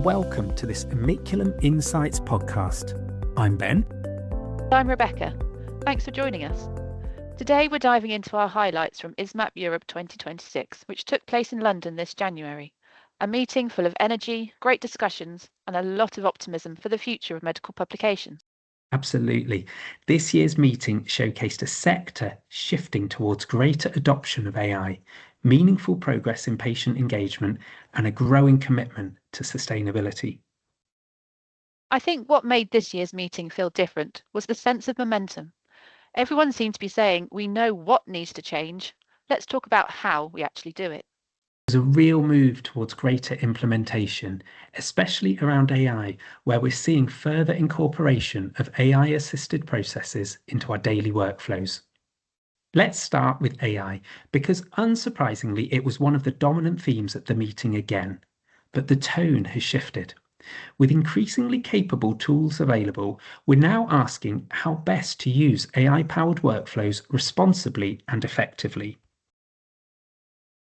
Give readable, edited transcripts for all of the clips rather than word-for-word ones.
and welcome to this Amiculum Insights podcast. I'm Ben. I'm Rebecca. Thanks for joining us. Today we're diving into our highlights from ISMPP Europe 2026, which took place in London this January. A meeting full of energy, great discussions, and a lot of optimism for the future of medical publications. Absolutely. This year's meeting showcased a sector shifting towards greater adoption of AI, meaningful progress in patient engagement, and a growing commitment to sustainability. I think what made this year's meeting feel different was the sense of momentum. Everyone seemed to be saying, we know what needs to change. Let's talk about how we actually do it. There's a real move towards greater implementation, especially around AI, where we're seeing further incorporation of AI-assisted processes into our daily workflows. Let's start with AI, because unsurprisingly, it was one of the dominant themes at the meeting again. But the tone has shifted. With increasingly capable tools available, we're now asking how best to use AI-powered workflows responsibly and effectively.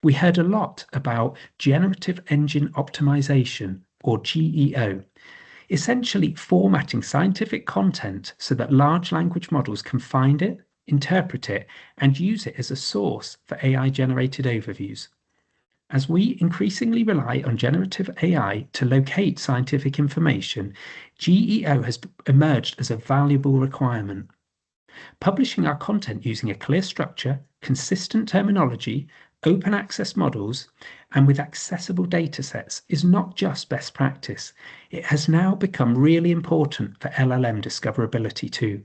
We heard a lot about generative engine optimization, or GEO, essentially formatting scientific content so that large language models can find it, interpret it, and use it as a source for AI-generated overviews. As we increasingly rely on generative AI to locate scientific information, GEO has emerged as a valuable requirement. Publishing our content using a clear structure, consistent terminology, open access models, and with accessible datasets is not just best practice. It has now become really important for LLM discoverability too.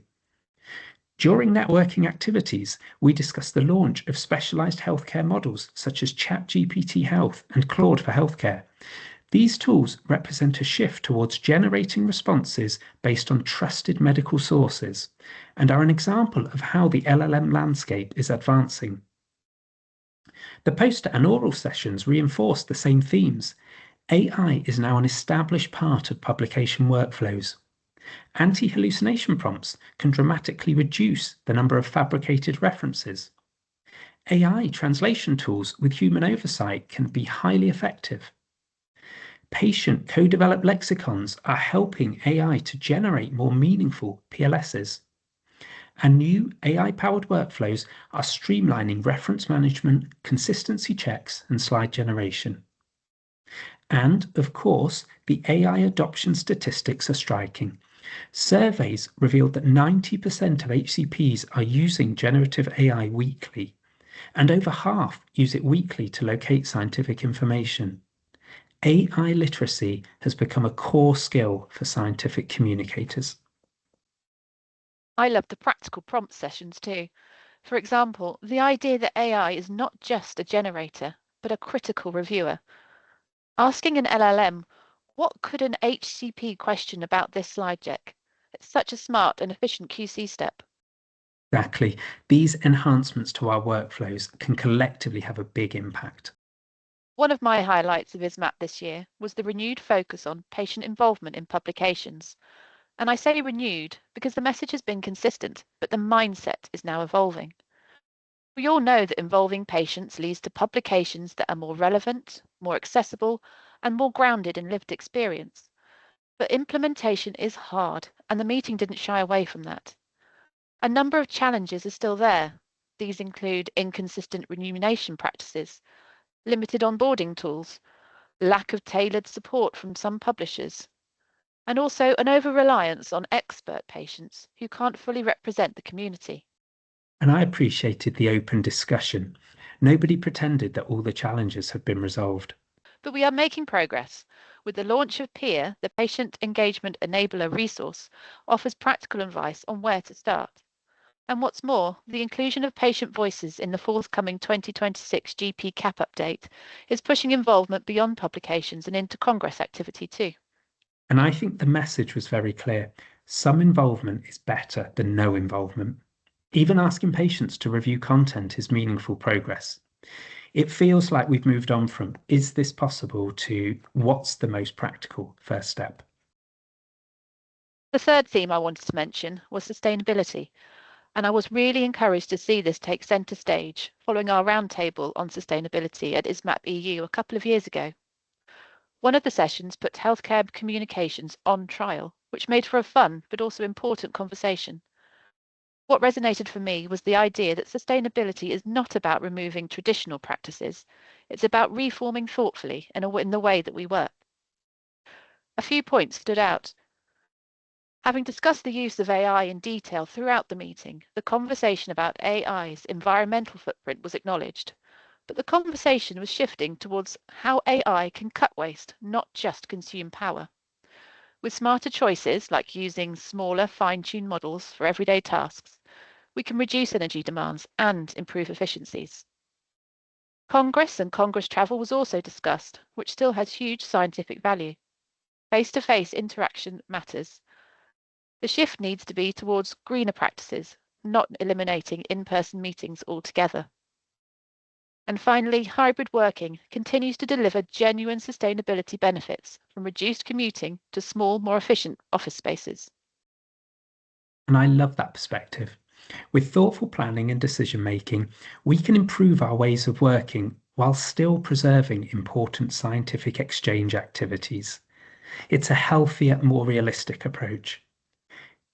During networking activities, we discussed the launch of specialized healthcare models such as ChatGPT Health and Claude for Healthcare. These tools represent a shift towards generating responses based on trusted medical sources and are an example of how the LLM landscape is advancing. The poster and oral sessions reinforced the same themes. AI is now an established part of publication workflows. Anti-hallucination prompts can dramatically reduce the number of fabricated references. AI translation tools with human oversight can be highly effective. Patient co-developed lexicons are helping AI to generate more meaningful PLSs. And new AI-powered workflows are streamlining reference management, consistency checks, and slide generation. And, of course, the AI adoption statistics are striking. Surveys revealed that 90% of HCPs are using generative AI weekly, and over half use it weekly to locate scientific information. AI literacy has become a core skill for scientific communicators. I love the practical prompt sessions too. For example, the idea that AI is not just a generator, but a critical reviewer. Asking an LLM, what could an HCP question about this slide deck? It's such a smart and efficient QC step. Exactly. These enhancements to our workflows can collectively have a big impact. One of my highlights of ISMPP this year was the renewed focus on patient involvement in publications. And I say renewed because the message has been consistent, but the mindset is now evolving. We all know that involving patients leads to publications that are more relevant, more accessible, and more grounded in lived experience. But implementation is hard, and the meeting didn't shy away from that. A number of challenges are still there. These include inconsistent remuneration practices, limited onboarding tools, lack of tailored support from some publishers, and also an over-reliance on expert patients who can't fully represent the community. And I appreciated the open discussion. Nobody pretended that all the challenges have been resolved. But we are making progress. With the launch of PEER, the Patient Engagement Enabler resource offers practical advice on where to start. And what's more, the inclusion of patient voices in the forthcoming 2026 GP CAP update is pushing involvement beyond publications and into Congress activity too. And I think the message was very clear. Some involvement is better than no involvement. Even asking patients to review content is meaningful progress. It feels like we've moved on from, is this possible, to what's the most practical first step? The third theme I wanted to mention was sustainability. And I was really encouraged to see this take centre stage following our roundtable on sustainability at ISMPP EU a couple of years ago. One of the sessions put healthcare communications on trial, which made for a fun but also important conversation. What resonated for me was the idea that sustainability is not about removing traditional practices. It's about reforming thoughtfully in the way that we work. A few points stood out. Having discussed the use of AI in detail throughout the meeting, the conversation about AI's environmental footprint was acknowledged. But the conversation was shifting towards how AI can cut waste, not just consume power. With smarter choices, like using smaller, fine-tuned models for everyday tasks, we can reduce energy demands and improve efficiencies. Congress and Congress travel was also discussed, which still has huge scientific value. Face-to-face interaction matters. The shift needs to be towards greener practices, not eliminating in-person meetings altogether. And finally, hybrid working continues to deliver genuine sustainability benefits, from reduced commuting to small, more efficient office spaces. And I love that perspective. With thoughtful planning and decision making, we can improve our ways of working while still preserving important scientific exchange activities. It's a healthier, more realistic approach.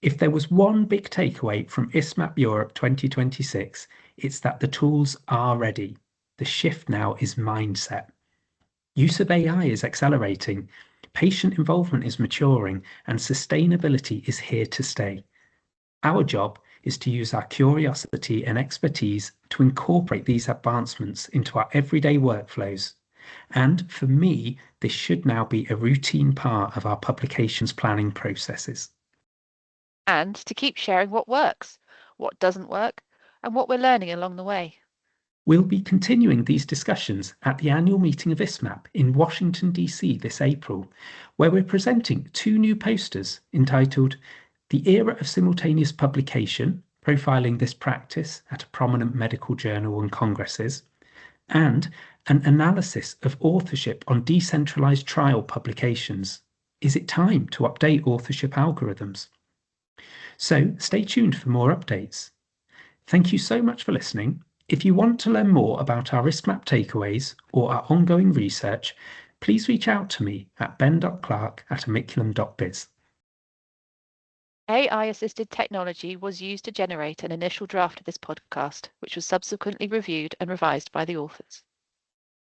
If there was one big takeaway from ISMAP Europe 2026, it's that the tools are ready. The shift now is mindset. Use of AI is accelerating, patient involvement is maturing, and sustainability is here to stay. Our job is to use our curiosity and expertise to incorporate these advancements into our everyday workflows. And for me, this should now be a routine part of our publications planning processes. And to keep sharing what works, what doesn't work, and what we're learning along the way. We'll be continuing these discussions at the annual meeting of ISMAP in Washington, D.C. this April, where we're presenting 2 new posters entitled The Era of Simultaneous Publication, Profiling This Practice at a Prominent Medical Journal and Congresses, and an analysis of authorship on decentralized trial publications. Is it time to update authorship algorithms? So stay tuned for more updates. Thank you so much for listening. If you want to learn more about our risk map takeaways or our ongoing research, please reach out to me at ben.clark@amiculum.biz. AI-assisted technology was used to generate an initial draft of this podcast, which was subsequently reviewed and revised by the authors.